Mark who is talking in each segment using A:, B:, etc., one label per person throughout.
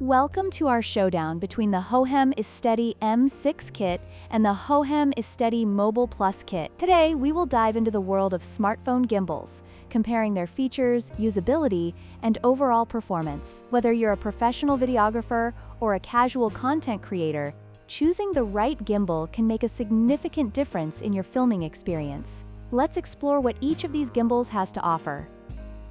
A: Welcome to our showdown between the Hohem iSteady M6 kit and the Hohem iSteady Mobile Plus kit. Today, we will dive into the world of smartphone gimbals, comparing their features, usability, and overall performance. Whether you're a professional videographer or a casual content creator, choosing the right gimbal can make a significant difference in your filming experience. Let's explore what each of these gimbals has to offer.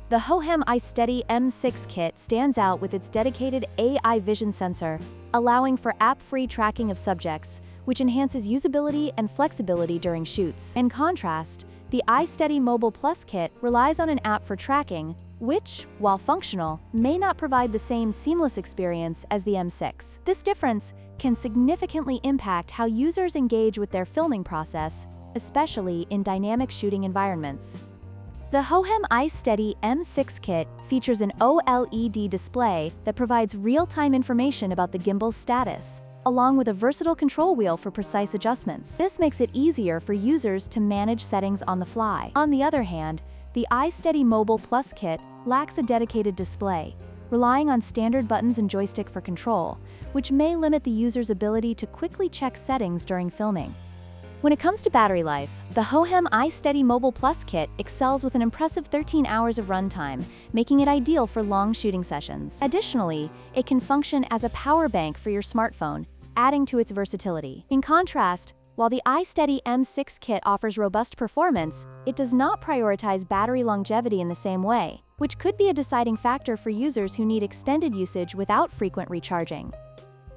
A: The Hohem iSteady M6 kit stands out with its dedicated AI vision sensor, allowing for app-free tracking of subjects, which enhances usability and flexibility during shoots. In contrast, the iSteady Mobile Plus kit relies on an app for tracking, which, while functional, may not provide the same seamless experience as the M6. This difference can significantly impact how users engage with their filming process, especially in dynamic shooting environments. The Hohem iSteady M6 kit features an OLED display that provides real-time information about the gimbal's status, along with a versatile control wheel for precise adjustments. This makes it easier for users to manage settings on the fly. On the other hand, the iSteady Mobile Plus kit lacks a dedicated display, relying on standard buttons and joystick for control, which may limit the user's ability to quickly check settings during filming. When it comes to battery life, the Hohem iSteady Mobile Plus kit excels with an impressive 13 hours of runtime, making it ideal for long shooting sessions. Additionally, it can function as a power bank for your smartphone, adding to its versatility. In contrast, while the iSteady M6 kit offers robust performance, it does not prioritize battery longevity in the same way, which could be a deciding factor for users who need extended usage without frequent recharging.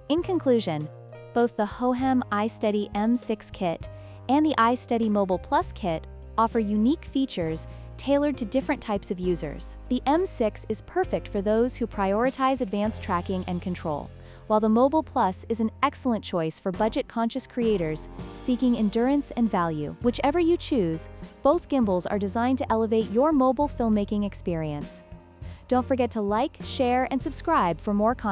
A: In conclusion, both the Hohem iSteady M6 kit and the iSteady Mobile Plus kit offer unique features tailored to different types of users. The M6 is perfect for those who prioritize advanced tracking and control, while the Mobile Plus is an excellent choice for budget-conscious creators seeking endurance and value. Whichever you choose, both gimbals are designed to elevate your mobile filmmaking experience. Don't forget to like, share, and subscribe for more content.